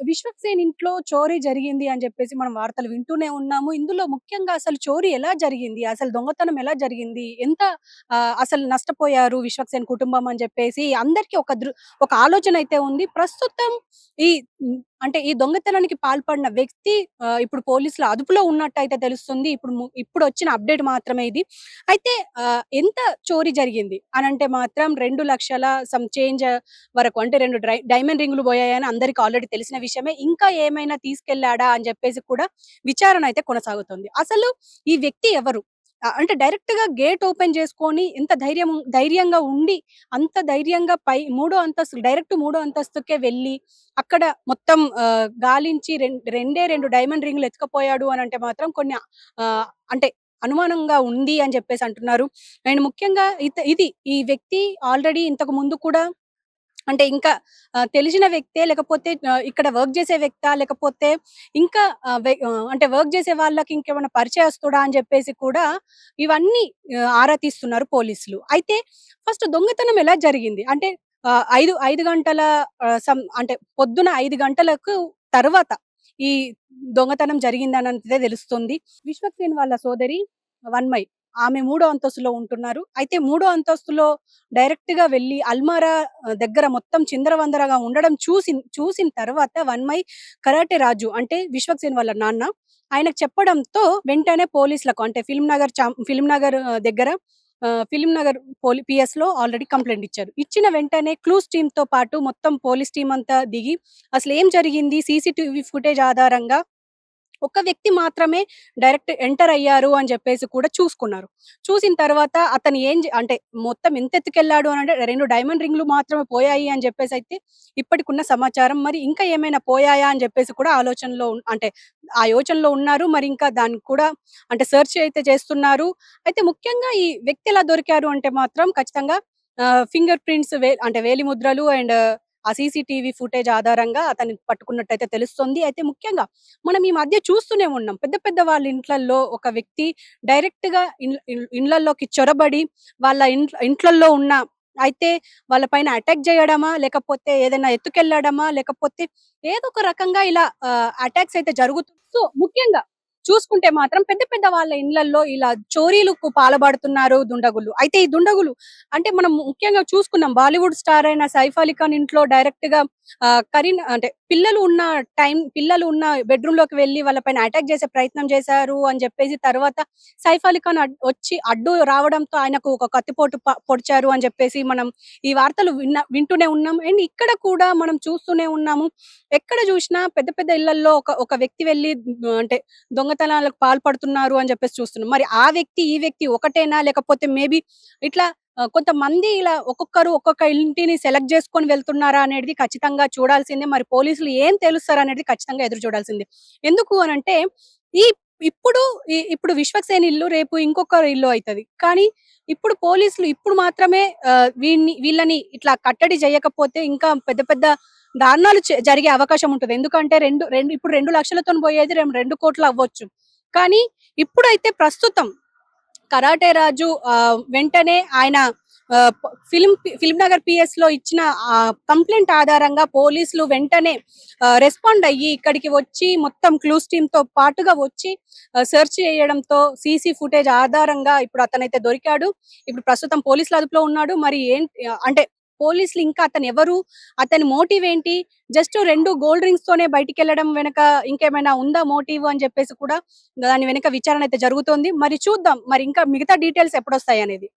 విశ్వక్సేన్ ఇంట్లో చోరీ జరిగింది అని చెప్పేసి మనం వార్తలు వింటూనే ఉన్నాము. ఇందులో ముఖ్యంగా అసలు చోరీ ఎలా జరిగింది? అసలు దొంగతనం ఎలా జరిగింది? ఎంత అసలు నష్టపోయారు విశ్వక్సేన్ కుటుంబం అని చెప్పేసి అందరికి ఒక ఆలోచన అయితే ఉంది. ప్రస్తుతం ఈ అంటే ఈ దొంగతనానికి పాల్పడిన వ్యక్తి ఇప్పుడు పోలీసుల అదుపులో ఉన్నట్టయితే తెలుస్తుంది. ఇప్పుడొచ్చిన అప్‌డేట్ మాత్రమే ఇది. అయితే ఎంత చోరీ జరిగింది అనంటే మాత్రం 2,00,000 సమ్ చేంజ్ వరకు అంటే 2 డైమండ్ రింగులు పోయాయని అందరికి ఆల్రెడీ తెలిసిన విషయమే. ఇంకా ఏమైనా తీసుకెళ్ళాడా అని చెప్పేసి కూడా విచారణ అయితే కొనసాగుతుంది. అసలు ఈ వ్యక్తి ఎవరు? అంటే డైరెక్ట్‌గా గేట్ ఓపెన్ చేసుకొని ఎంత ధైర్యంగా ఉండి, అంత ధైర్యంగా మూడో అంతస్తు డైరెక్ట్ మూడో అంతస్తుకే వెళ్లి, అక్కడ మొత్తం గాలించి 2 డైమండ్ రింగులు ఎత్తుకుపోయాడు అనంటే మాత్రం కొన్ని అంటే అనుమానంగా ఉంది అని చెప్పేసి అంటున్నారు. అండ్ ముఖ్యంగా ఈ వ్యక్తి ఆల్రెడీ ఇంతకు ముందు కూడా అంటే ఇంకా తెలిసిన వ్యక్తే లేకపోతే ఇక్కడ వర్క్ చేసే వ్యక్తా? లేకపోతే ఇంకా అంటే వర్క్ చేసే వాళ్ళకి ఇంకేమైనా పరిచయస్తుడా అని జెప్పేసి కూడా ఇవన్నీ ఆరా తీస్తున్నారు పోలీసులు. అయితే ఫస్ట్ దొంగతనం ఎలా జరిగింది? అంటే 5 గంటల అంటే పొద్దున 5 గంటలకు తర్వాత ఈ దొంగతనం జరిగిందనంతే తెలుస్తుంది. విశ్వక్సేన్ వాళ్ళ సోదరి వన్మయి. ఆమె మూడో అంతస్తులో ఉంటున్నారు. అయితే మూడో అంతస్తులో డైరెక్ట్‌గా వెళ్లి అల్మారా దగ్గర మొత్తం చిందరవందరగా ఉండడం చూసిన తర్వాత వన్మయి కరాటే రాజు అంటే విశ్వక్సేన్ వాళ్ళ నాన్న ఆయనకు చెప్పడంతో వెంటనే పోలీసులకు అంటే ఫిల్మ్ నగర్ దగ్గర ఫిల్మ్ నగర్ పీఎస్‌లో ఆల్రెడీ కంప్లెయింట్ ఇచ్చారు. ఇచ్చిన వెంటనే క్లూస్ టీమ్‌తో పాటు మొత్తం పోలీస్ టీమ్ అంతా దిగి అసలేం జరిగింది సీసీటీవీ ఫుటేజ్ ఆధారంగా ఒక వ్యక్తి మాత్రమే డైరెక్ట్ ఎంటర్ అయ్యారు అని చెప్పేసి కూడా చూసుకున్నారు. చూసిన తర్వాత అతను అంటే మొత్తం ఎంత ఎత్తుకెళ్ళాడు అనంటే 2 డైమండ్ రింగ్‌లు మాత్రమే పోయాయి అని చెప్పేసైతే ఇప్పటికున్న సమాచారం. మరి ఇంకా ఏమైనా పోయాయా అని చెప్పేసి కూడా అంటే ఆ యోచనలో ఉన్నారు. మరి ఇంకా దానికి కూడా అంటే సెర్చ్ అయితే చేస్తున్నారు. అయితే ముఖ్యంగా ఈ వ్యక్తి ఎలా దొరికారు అంటే మాత్రం ఖచ్చితంగా ఫింగర్ ప్రింట్స్ అంటే వేలిముద్రలు అండ్ ఆ సీసీటీవీ ఫుటేజ్ ఆధారంగా అతన్ని పట్టుకున్నట్టయితే తెలుస్తుంది. అయితే ముఖ్యంగా మనం ఈ మధ్య చూస్తూనే ఉన్నాం. పెద్ద పెద్ద వాళ్ళ ఇంట్లల్లో ఒక వ్యక్తి డైరెక్ట్‌గా ఇండ్లల్లోకి చొరబడి వాళ్ళ ఇంట్లల్లో ఉన్న అయితే వాళ్ళ పైన అటాక్ జేయడమా? లేకపోతే ఏదైనా ఎత్తుకెళ్ళడమా? లేకపోతే ఏదో ఒక రకంగా ఇలా అటాక్స్ అయితే సో, ముఖ్యంగా చూసుకుంటే మాత్రం పెద్ద పెద్ద వాళ్ళ ఇండ్లల్లో ఇలా చోరీలకు పాల్పడుతున్నారు దుండగులు. అయితే ఈ దుండగులు అంటే మనం ముఖ్యంగా చూసుకున్నాం బాలీవుడ్ స్టార్ అయిన సైఫ్ అలీ ఖాన్ ఇంట్లో డైరెక్ట్‌గా అంటే పిల్లలు ఉన్న బెడ్‌రూమ్‌లోకి వెళ్లి వాళ్ళ పైన అటాక్ చేసే ప్రయత్నం చేశారు అని చెప్పేసి తర్వాత సైఫ్ అలీ ఖాన్ వచ్చి అడ్డు రావడంతో ఆయనకు ఒక కత్తిపోటు పొడిచారు అని చెప్పేసి మనం ఈ వార్తలు వింటూనే ఉన్నాం. అండ్ ఇక్కడ కూడా మనం చూస్తూనే ఉన్నాము. ఎక్కడ చూసినా పెద్ద పెద్ద ఇళ్లల్లో ఒక వ్యక్తి వెళ్లి అంటే దొంగతనాలకు పాల్పడుతున్నారు అని చెప్పేసి చూస్తున్నాం. మరి ఆ వ్యక్తి, ఈ వ్యక్తి ఒకటేనా? లేకపోతే మేబీ ఇట్లా కొంతమంది ఇలా ఒక్కొక్కరు ఒక్కొక్క ఇంటిని సెలెక్ట్ చేసుకొని వెళ్తున్నారా అనేది ఖచ్చితంగా చూడాల్సిందే. మరి పోలీసులు ఏం తేలుస్తారనేది ఖచ్చితంగా ఎదురు చూడాల్సిందే. ఎందుకు అనంటే ఈ ఇప్పుడు ఇప్పుడు విశ్వక్సేన్ ఇల్లు రేపు ఇంకొకరి ఇల్లు అయితది. కానీ ఇప్పుడు పోలీసులు ఇప్పుడు మాత్రమే వీళ్ళని ఇట్లా కట్టడి చేయకపోతే ఇంకా పెద్ద పెద్ద దారుణాలు జరిగే అవకాశం ఉంటది. ఎందుకంటే ఇప్పుడు 2,00,000తోని పోయేది 2,00,00,000 అవ్వచ్చు. కానీ ఇప్పుడైతే ప్రస్తుతం కరాటే రాజు వెంటనే ఆయన ఫిల్మ్ నగర్ పీఎస్‌లో ఇచ్చిన కంప్లెయింట్ ఆధారంగా పోలీసులు వెంటనే రెస్పాండ్ అయ్యి ఇక్కడికి వచ్చి మొత్తం క్లూస్ టీమ్‌తో పాటుగా వచ్చి సెర్చ్ చేయడంతో సీసీ ఫుటేజ్ ఆధారంగా ఇప్పుడు అతనైతే దొరికాడు. ఇప్పుడు ప్రస్తుతం పోలీసుల అదుపులో ఉన్నాడు. మరి అంటే పోలీసులు ఇంకా అతనెవరు? అతని మోటివ్ ఏంటి? జస్ట్ 2 గోల్డ్ రింగ్స్ తోనే బయటికెళ్ళడం వెనక ఇంకేమైనా ఉందా మోటివ్ అని చెప్పేసి కూడా దాని వెనక విచారణ అయితే జరుగుతోంది. మరి చూద్దాం. మరి ఇంకా మిగతా డీటెయిల్స్ ఎప్పుడొస్తాయనేది.